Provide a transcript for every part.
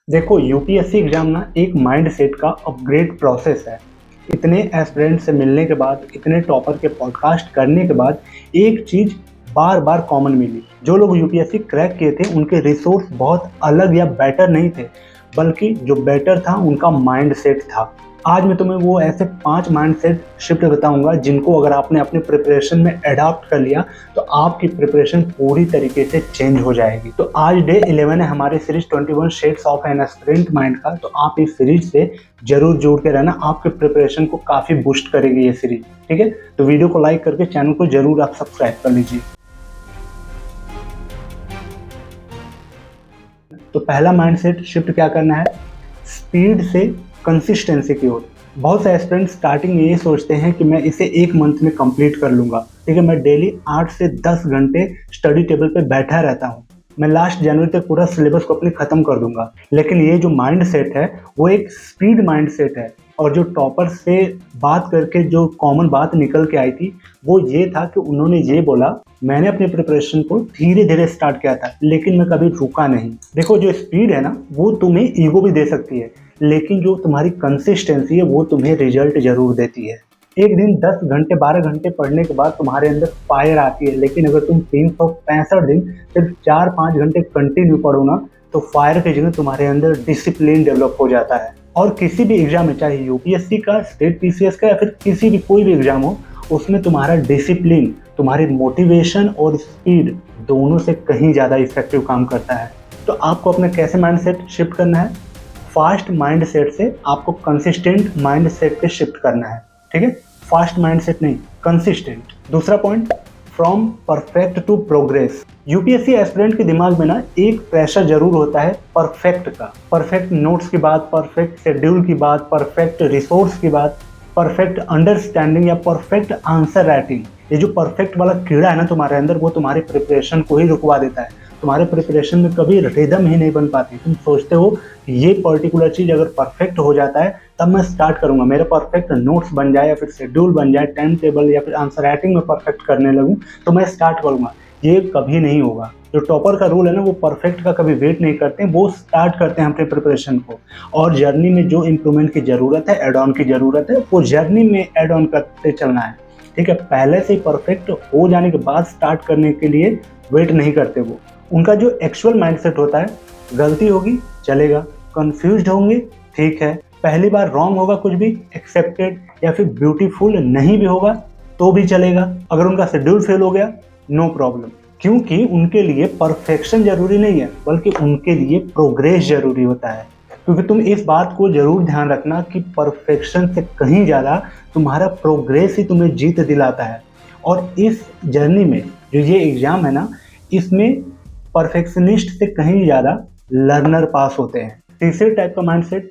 देखो, UPSC exam ना एक माइंड सेट का अपग्रेड प्रोसेस है। इतने एस्पिरेंट से मिलने के बाद, इतने टॉपर के पॉडकास्ट करने के बाद एक चीज बार बार कॉमन मिली। जो लोग यूपीएससी क्रैक किए थे उनके रिसोर्स बहुत अलग या बेटर नहीं थे, बल्कि जो बेटर था उनका माइंड सेट था। आज मैं तुम्हें वो ऐसे 5 माइंड सेट शिफ्ट बताऊंगा जिनको अगर आपने अपने प्रिपरेशन में अडॉप्ट कर लिया तो आपकी प्रिपरेशन पूरी तरीके से चेंज हो जाएगी। तो आज डे 11 है हमारे series 21 shades of an aspirant mind का। तो आप इस सीरीज से जरूर जुड़ के रहना, आपके प्रिपरेशन को काफी बूस्ट करेगी ये सीरीज। ठीक है, तो वीडियो को लाइक करके चैनल को जरूर आप सब्सक्राइब कर लीजिए। तो पहला माइंडसेट शिफ्ट क्या करना है, स्पीड से कंसिस्टेंसी की ओर। बहुत से एस्पिरेंट स्टार्टिंग में ये सोचते हैं कि मैं इसे 1 मंथ में कंप्लीट कर लूंगा। ठीक है, मैं डेली 8 से 10 घंटे स्टडी टेबल पे बैठा रहता हूँ, मैं लास्ट जनवरी तक पूरा सिलेबस को अपने खत्म कर दूंगा। लेकिन ये जो माइंड सेट है वो एक स्पीड माइंड सेट है। और जो टॉपर से बात करके जो कॉमन बात निकल के आई थी वो ये था कि उन्होंने ये बोला, मैंने अपने प्रिपरेशन को धीरे धीरे स्टार्ट किया था लेकिन मैं कभी रुका नहीं। देखो, जो स्पीड है ना वो तुम्हें ईगो भी दे सकती है, लेकिन जो तुम्हारी कंसिस्टेंसी है वो तुम्हें रिजल्ट जरूर देती है। एक दिन 10 घंटे 12 घंटे पढ़ने के बाद तुम्हारे अंदर फायर आती है, लेकिन अगर तुम 365 दिन सिर्फ 4-5 घंटे कंटिन्यू पढ़ो ना तो फायर की जगह तुम्हारे अंदर डिसिप्लिन डेवलप हो जाता है। और किसी भी एग्जाम में, चाहे यूपीएससी का, स्टेट पीसीएस का या फिर किसी भी कोई भी एग्जाम हो, उसमें तुम्हारा डिसिप्लिन, तुम्हारी मोटिवेशन और स्पीड दोनों से कहीं ज़्यादा इफेक्टिव काम करता है। तो आपको अपना कैसे माइंडसेट शिफ्ट करना है, फास्ट माइंडसेट से आपको कंसिस्टेंट माइंडसेट पे शिफ्ट करना है। ठीक है, फास्ट माइंडसेट नहीं, कंसिस्टेंट। दूसरा point, from perfect to progress. UPSC aspirant के दिमाग में ना एक प्रेशर जरूर होता है परफेक्ट का। परफेक्ट नोट्स की बात, परफेक्ट शेड्यूल की बात, परफेक्ट रिसोर्स की बात, परफेक्ट अंडरस्टैंडिंग या परफेक्ट आंसर राइटिंग। ये जो परफेक्ट वाला कीड़ा है ना तुम्हारे अंदर, वो तुम्हारे प्रिपरेशन को ही रुकवा देता है। तुम्हारे प्रिपरेशन में कभी रिदम ही नहीं बन पाती। तुम सोचते हो ये पर्टिकुलर चीज़ अगर परफेक्ट हो जाता है तब मैं स्टार्ट करूंगा, मेरा परफेक्ट नोट्स बन जाए या फिर शेड्यूल बन जाए, टाइम टेबल या फिर आंसर राइटिंग में परफेक्ट करने लगूं तो मैं स्टार्ट करूंगा। ये कभी नहीं होगा। जो टॉपर का रूल है ना, वो परफेक्ट का कभी वेट नहीं करते, वो स्टार्ट करते हैं अपने प्रिपरेशन को। और जर्नी में जो इम्प्रूवमेंट की ज़रूरत है, एड ऑन की ज़रूरत है, वो जर्नी में एड ऑन करते चलना है। ठीक है, पहले से ही परफेक्ट हो जाने के बाद स्टार्ट करने के लिए वेट नहीं करते वो। उनका जो एक्चुअल माइंडसेट होता है, गलती होगी चलेगा, कंफ्यूज्ड होंगे ठीक है, पहली बार रॉन्ग होगा कुछ भी एक्सेप्टेड, या फिर ब्यूटीफुल नहीं भी होगा तो भी चलेगा। अगर उनका शेड्यूल फेल हो गया नो प्रॉब्लम, क्योंकि उनके लिए परफेक्शन जरूरी नहीं है बल्कि उनके लिए प्रोग्रेस जरूरी होता है। क्योंकि तुम इस बात को जरूर ध्यान रखना कि परफेक्शन से कहीं ज़्यादा तुम्हारा प्रोग्रेस ही तुम्हें जीत दिलाता है। और इस जर्नी में जो ये एग्ज़ाम है ना, इसमें परफेक्शनिस्ट से कहीं ज़्यादा लर्नर पास होते हैं। तीसरे टाइप का माइंडसेट,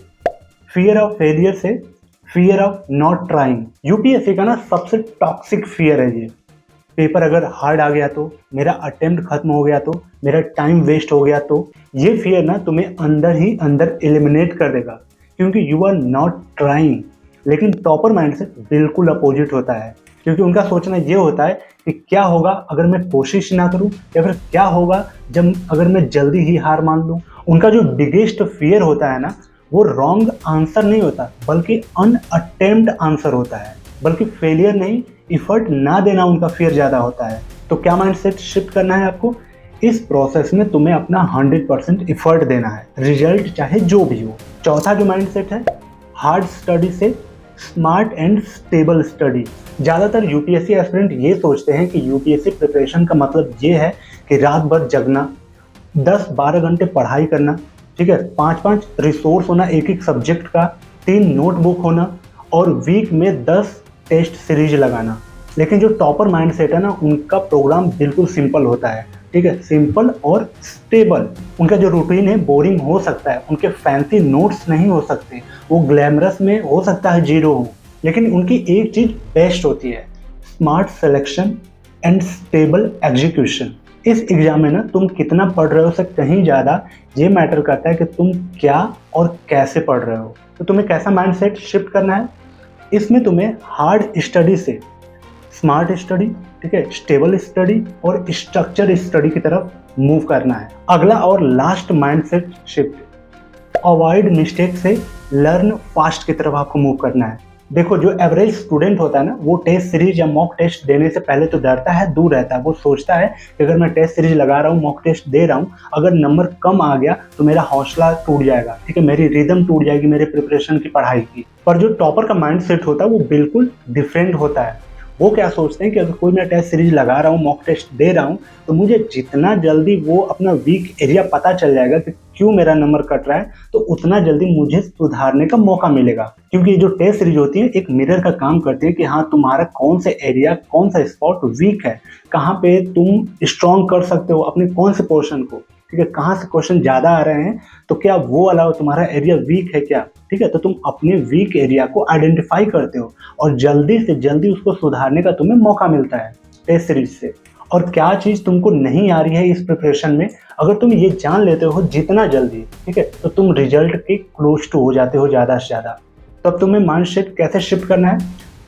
फियर ऑफ फेलियर से fear of not trying. UPSC का ना सबसे टॉक्सिक फियर है ये। पेपर अगर हार्ड आ गया तो, मेरा अटेम्प्ट खत्म हो गया तो, मेरा टाइम वेस्ट हो गया तो, ये फियर ना तुम्हें अंदर ही अंदर एलिमिनेट कर देगा, क्योंकि यू आर नॉट ट्राइंग। लेकिन टॉपर माइंडसेट बिल्कुल अपोजिट होता है, क्योंकि उनका सोचना ये होता है कि क्या होगा अगर मैं कोशिश ना करूं, या फिर क्या होगा जब अगर मैं जल्दी ही हार मान लूं। उनका जो बिगेस्ट फियर होता है ना, वो रॉन्ग आंसर नहीं होता बल्कि अनअटेम्प्ट आंसर होता है। बल्कि फेलियर नहीं, इफर्ट ना देना उनका फियर ज़्यादा होता है। तो क्या माइंडसेट शिफ्ट करना है आपको, इस प्रोसेस में तुम्हें अपना 100% इफर्ट देना है, रिजल्ट चाहे जो भी हो। चौथा जो माइंडसेट है, हार्ड स्टडी से स्मार्ट एंड स्टेबल स्टडी। ज़्यादातर यूपीएससी एस्पिरेंट ये सोचते हैं कि यूपीएससी प्रिपरेशन का मतलब ये है कि रात भर जगना, 10-12 घंटे पढ़ाई करना, ठीक है, 5-5 रिसोर्स होना एक एक सब्जेक्ट का, 3 नोटबुक होना और वीक में 10 टेस्ट सीरीज लगाना। लेकिन जो टॉपर माइंडसेट है ना, उनका प्रोग्राम बिल्कुल सिंपल होता है। ठीक है, सिंपल और स्टेबल। उनका जो रूटीन है बोरिंग हो सकता है, उनके फैंसी नोट्स नहीं हो सकते, वो ग्लैमरस में हो सकता है जीरो हो, लेकिन उनकी एक चीज़ बेस्ट होती है, smart selection and stable execution. इस एग्जाम में ना तुम कितना पढ़ रहे हो से कहीं ज़्यादा ये मैटर करता है कि तुम क्या और कैसे पढ़ रहे हो। तो तुम्हें कैसा माइंडसेट शिफ्ट करना है, इसमें तुम्हें हार्ड स्टडी से स्मार्ट स्टडी, ठीक है, स्टेबल स्टडी और स्ट्रक्चर स्टडी की तरफ मूव करना है। अगला और last mindset shift, avoid mistake से लर्न फास्ट की तरफ आपको मूव करना है। देखो, जो एवरेज स्टूडेंट होता है ना, वो टेस्ट सीरीज या मॉक टेस्ट देने से पहले तो डरता है, दूर रहता है। वो सोचता है कि अगर मैं टेस्ट सीरीज लगा रहा हूँ, मॉक टेस्ट दे रहा हूँ, अगर नंबर कम आ गया तो मेरा हौसला टूट जाएगा, ठीक है, मेरी रिदम टूट जाएगी मेरे प्रिपरेशन की, पढ़ाई की। पर जो टॉपर का माइंड सेट होता है वो बिल्कुल डिफरेंट होता है। वो क्या सोचते हैं कि अगर कोई मैं टेस्ट सीरीज लगा रहा हूँ, मॉक टेस्ट दे रहा हूँ, तो मुझे जितना जल्दी वो अपना वीक एरिया पता चल जाएगा कि क्यों मेरा नंबर कट रहा है, तो उतना जल्दी मुझे सुधारने का मौका मिलेगा। क्योंकि जो टेस्ट सीरीज होती है एक मिरर का काम करती है कि हाँ, तुम्हारा कौन सा एरिया, कौन सा स्पॉट वीक है, कहाँ पे तुम स्ट्रॉन्ग कर सकते हो अपने कौन से पोर्शन को, ठीक है, कहाँ से क्वेश्चन ज़्यादा आ रहे हैं, तो क्या वो वाला तुम्हारा एरिया वीक है क्या, ठीक है। तो तुम अपने वीक एरिया को आइडेंटिफाई करते हो और जल्दी से जल्दी उसको सुधारने का तुम्हें मौका मिलता है टेस्ट सीरीज से। और क्या चीज़ तुमको नहीं आ रही है इस प्रिपरेशन में, अगर तुम ये जान लेते हो जितना जल्दी, ठीक है, तो तुम रिजल्ट के क्लोज टू हो जाते हो ज़्यादा से ज़्यादा। तो अब तुम्हें माइंड सेट कैसे शिफ्ट करना है,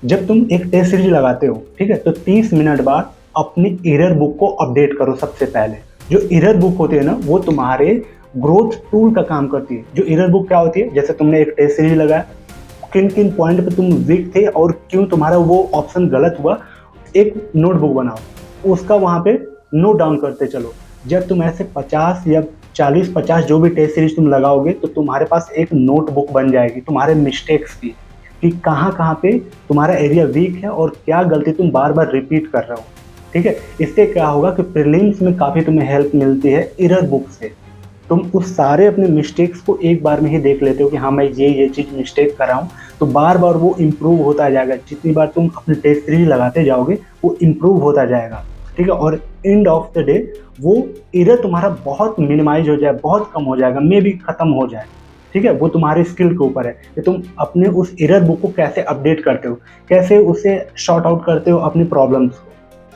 जब तुम एक टेस्ट सीरीज लगाते हो, ठीक है, तो 30 मिनट बाद अपनी एरर बुक को अपडेट करो। सबसे पहले जो एरर बुक होती है ना, वो तुम्हारे ग्रोथ टूल का काम करती है। जो एरर बुक क्या होती है, जैसे तुमने एक टेस्ट सीरीज लगाया, किन किन पॉइंट पे तुम वीक थे और क्यों तुम्हारा वो ऑप्शन गलत हुआ, एक नोटबुक बनाओ, उसका वहाँ पे नोट डाउन करते चलो। जब तुम ऐसे 50 या 40-50 जो भी टेस्ट सीरीज तुम लगाओगे, तो तुम्हारे पास एक नोटबुक बन जाएगी तुम्हारे मिस्टेक्स की, कि कहाँ कहाँ पे तुम्हारा एरिया वीक है और क्या गलती तुम बार बार रिपीट कर रहे हो, ठीक है। इससे क्या होगा कि प्रीलिम्स में काफ़ी तुम्हें हेल्प मिलती है एरर बुक से। तुम उस सारे अपने मिस्टेक्स को एक बार में ही देख लेते हो कि हाँ, मैं ये चीज़ मिस्टेक कर रहा हूँ, तो बार बार वो इम्प्रूव होता जाएगा। जितनी बार तुम अपने टेस्ट सीरीज लगाते जाओगे वो इम्प्रूव होता जाएगा, ठीक है। और एंड ऑफ द डे वो एरर तुम्हारा बहुत मिनिमाइज हो जाए, बहुत कम हो जाएगा, मे भी ख़त्म हो जाए, ठीक है। वो तुम्हारे स्किल के ऊपर है कि तुम अपने उस एरर बुक को कैसे अपडेट करते हो, कैसे उसे शॉर्ट आउट करते हो अपनी प्रॉब्लम्स को,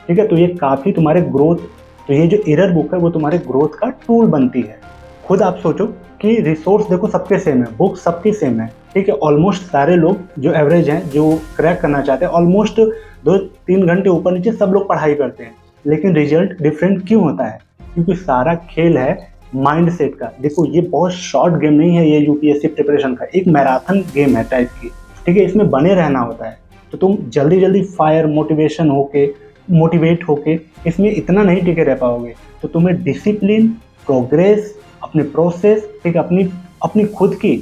ठीक है। तो ये काफ़ी तुम्हारे ग्रोथ, तो ये जो एरर बुक है वो तुम्हारे ग्रोथ का टूल बनती है। खुद आप सोचो कि रिसोर्स देखो सबके सेम है, बुक सबकी सेम है, ठीक है। ऑलमोस्ट सारे लोग जो एवरेज हैं, जो क्रैक करना चाहते हैं, ऑलमोस्ट 2-3 घंटे ऊपर नीचे सब लोग पढ़ाई करते हैं, लेकिन रिजल्ट डिफरेंट क्यों होता है? क्योंकि सारा खेल है माइंड सेट का। देखो, ये बहुत शॉर्ट गेम नहीं है, ये यूपीएससी प्रिपरेशन का एक मैराथन गेम है टाइप की, ठीक है। इसमें बने रहना होता है, तो तुम जल्दी जल्दी फायर मोटिवेट होके इसमें इतना नहीं टिके रह पाओगे। तो तुम्हें डिसिप्लिन, प्रोग्रेस, अपने प्रोसेस, ठीक, अपनी खुद की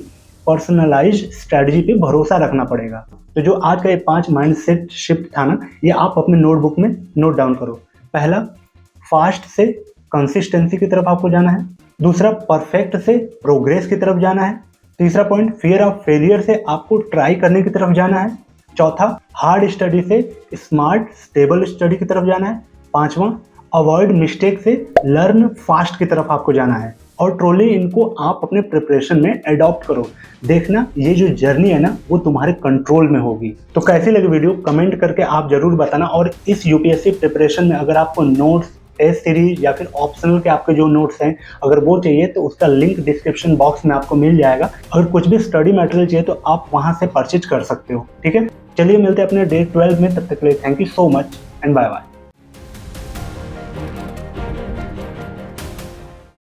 पर्सनलाइज्ड स्ट्रेटजी पे भरोसा रखना पड़ेगा। तो जो आज का ये 5 माइंडसेट शिफ्ट था ना, ये आप अपने नोटबुक में नोट डाउन करो। पहला, फास्ट से कंसिस्टेंसी की तरफ आपको जाना है। दूसरा, परफेक्ट से प्रोग्रेस की तरफ जाना है। तीसरा पॉइंट, फियर ऑफ फेलियर से आपको ट्राई करने की तरफ जाना है। चौथा, हार्ड स्टडी से स्मार्ट स्टेबल स्टडी की तरफ जाना है। पांचवा, अवॉइड मिस्टेक से लर्न फास्ट की तरफ आपको जाना है। और ट्रोली इनको आप अपने प्रिपरेशन में अडॉप्ट करो। देखना, ये जो जर्नी है ना, वो तुम्हारे कंट्रोल में होगी। तो कैसी लगी वीडियो कमेंट करके आप जरूर बताना। और इस यूपीएससी प्रिपरेशन में अगर आपको नोट्स, टेस्ट सीरीज या फिर ऑप्शनल के आपके जो नोट्स हैं, अगर वो चाहिए तो उसका लिंक डिस्क्रिप्शन बॉक्स में आपको मिल जाएगा। अगर कुछ भी स्टडी मटेरियल चाहिए तो आप वहां से परचेज कर सकते हो, ठीक है। चलिए मिलते हैं अपने डे 12 में, तब तक के लिए thank you so much and bye bye.